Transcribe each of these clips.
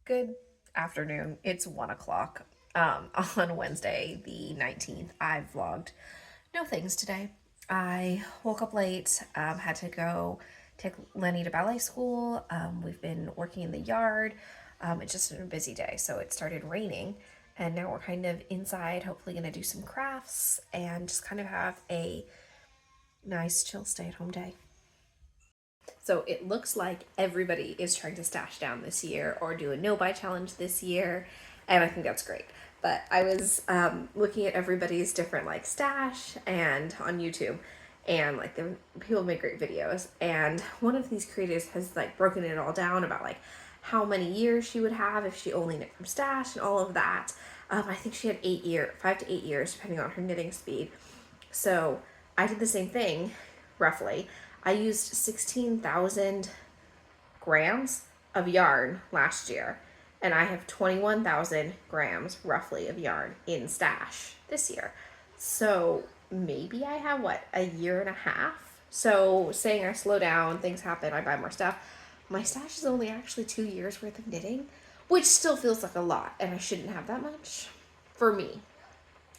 Good afternoon. It's 1 o'clock on Wednesday, the 19th. I vlogged no things today. I woke up late, had to go take Lenny to ballet school. We've been working in the yard. It's just been a busy day, so it started raining, and now we're kind of inside, hopefully going to do some crafts and just kind of have a nice, chill, stay at home day. So it looks like everybody is trying to stash down this year or do a no buy challenge this year, and I think that's great. But I was looking at everybody's different like stash and on YouTube, and like the people make great videos. And one of these creators has like broken it all down about like how many years she would have if she only knit from stash and all of that. I think she had 5 to 8 years depending on her knitting speed. So I did the same thing, roughly. I used 16,000 grams of yarn last year, and I have 21,000 grams roughly of yarn in stash this year. So maybe I have a year and a half. So saying I slow down, things happen, I buy more stuff. My stash is only actually 2 years worth of knitting, which still feels like a lot, and I shouldn't have that much for me,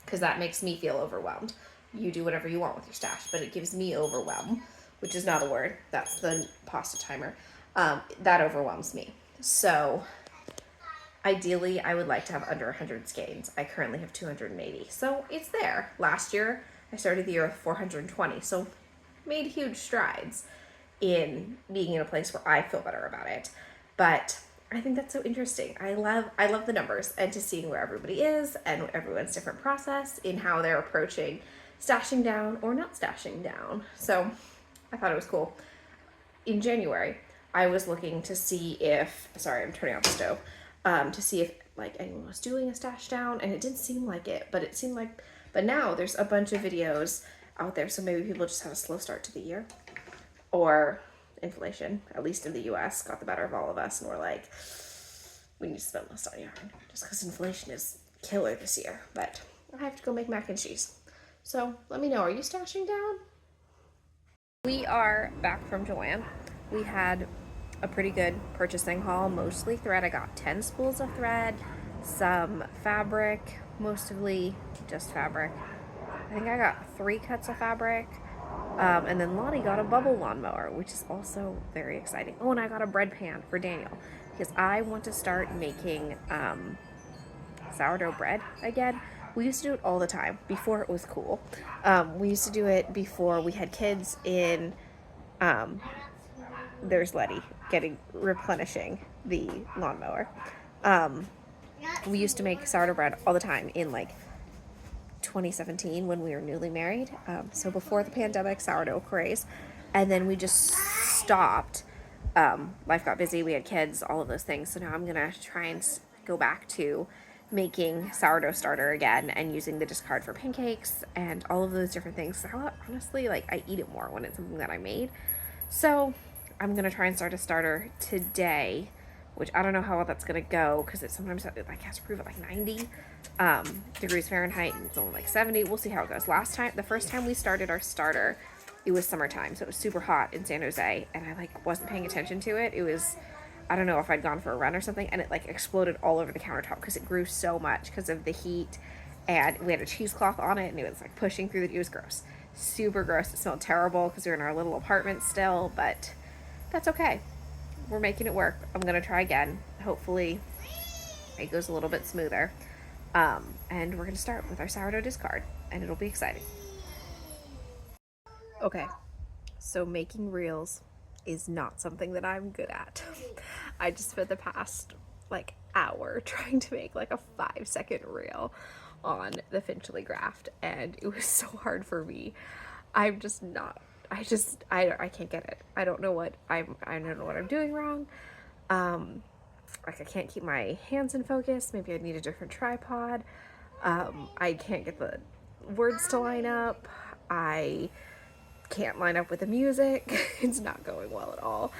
because that makes me feel overwhelmed. You do whatever you want with your stash, but it gives me overwhelm, which is not a word. That's the pasta timer. That overwhelms me. So ideally, I would like to have under 100 skeins. I currently have 280. So it's there. Last year, I started the year with 420. So made huge strides in being in a place where I feel better about it. But I think that's so interesting. I love the numbers and to seeing where everybody is and everyone's different process in how they're approaching stashing down or not stashing down. So I thought it was cool. In January, I was looking to see if, sorry, I'm turning off the stove, to see if like anyone was doing a stash down, and it didn't seem like it, but it seemed like, but now there's a bunch of videos out there, so maybe people just had a slow start to the year, or inflation, at least in the US, got the better of all of us, and we're like, we need to spend less on yarn, just because inflation is killer this year. But I have to go make mac and cheese. So let me know, are you stashing down? We are back from Joann. We had a pretty good purchasing haul, mostly thread. I got 10 spools of thread, some fabric, mostly just fabric. I think I got 3 cuts of fabric, and then Lonnie got a bubble lawnmower, which is also very exciting. Oh, and I got a bread pan for Daniel, because I want to start making sourdough bread again. We used to do it all the time before it was cool. We used to do it before we had kids in, there's Letty replenishing the lawnmower. We used to make sourdough bread all the time in like 2017 when we were newly married. So before the pandemic sourdough craze. And then we just stopped. Life got busy, we had kids, all of those things. So now I'm gonna try and go back to making sourdough starter again and using the discard for pancakes and all of those different things. So honestly, like, I eat it more when it's something that I made. So I'm gonna try and start a starter today, which I don't know how well that's gonna go, because it sometimes like has to prove at like 90 degrees Fahrenheit, and it's only like 70. We'll see how it goes. The first time we started our starter, it was summertime, so it was super hot in San Jose, and I like wasn't paying attention to it. It was, I don't know if I'd gone for a run or something, and it like exploded all over the countertop because it grew so much because of the heat, and we had a cheesecloth on it, and it was like pushing through it was gross, super gross. It smelled terrible because we were in our little apartment still, but that's okay. We're making it work. I'm gonna try again. Hopefully it goes a little bit smoother. And we're gonna start with our sourdough discard, and it'll be exciting. Okay, so making reels is not something that I'm good at. I just spent the past like hour trying to make like a 5-second reel on the Finchley graft, and it was so hard for me. I'm just not, I can't get it. I don't know what I don't know what I'm doing wrong. Like, I can't keep my hands in focus. Maybe I need a different tripod. I can't get the words to line up. I can't line up with the music. It's not going well at all.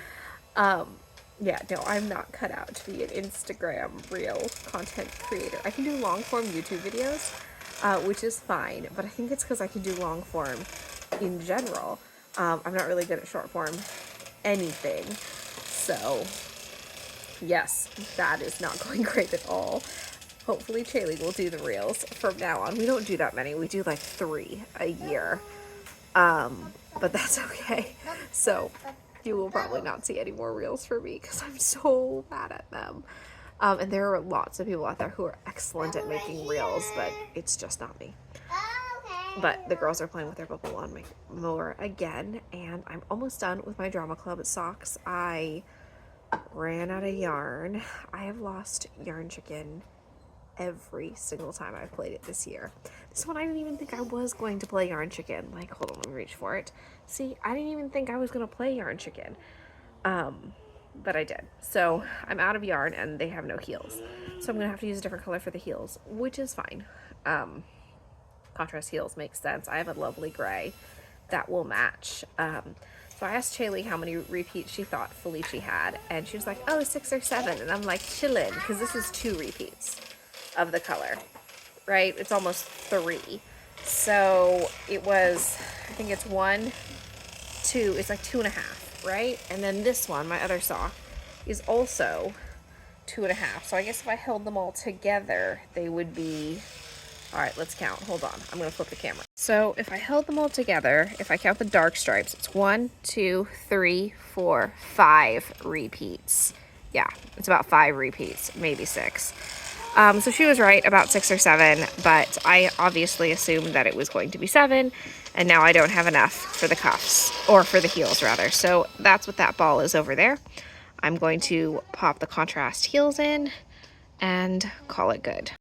Yeah, no, I'm not cut out to be an Instagram reel content creator. I can do long form YouTube videos, which is fine, but I think it's because I can do long form in general. I'm not really good at short form anything, so Yes, that is not going great at all. Hopefully Chaylee will do the reels from now on. We don't do that many. We do like 3 a year. But that's okay. So you will probably not see any more reels for me because I'm so bad at them. And there are lots of people out there who are excellent at making reels, but it's just not me. But the girls are playing with their bubble lawn mower again, and I'm almost done with my drama club socks. I ran out of yarn. I have lost Yarn Chicken every single time I've played it this year. This one I didn't even think I was going to play Yarn Chicken. Like, hold on, let me reach for it. See, I didn't even think I was going to play Yarn Chicken. But I did. So I'm out of yarn and they have no heels. So I'm going to have to use a different color for the heels, which is fine. Contrast heels makes sense. I have a lovely gray that will match. So I asked Chaylee how many repeats she thought Felicia had, and she was like, oh, 6 or 7. And I'm like, chillin', because this is 2 repeats of the color, right? It's almost 3. So it was, I think it's 1, 2, it's like 2.5, right? And then this one, my other sock, is also 2.5. So I guess if I held them all together, they would be, all right, let's count. Hold on. I'm going to flip the camera. So if I held them all together, if I count the dark stripes, it's 1, 2, 3, 4, 5 repeats. Yeah, it's about 5 repeats, maybe 6. So she was right about 6 or 7, but I obviously assumed that it was going to be 7, and now I don't have enough for the cuffs, or for the heels rather. So that's what that ball is over there. I'm going to pop the contrast heels in and call it good.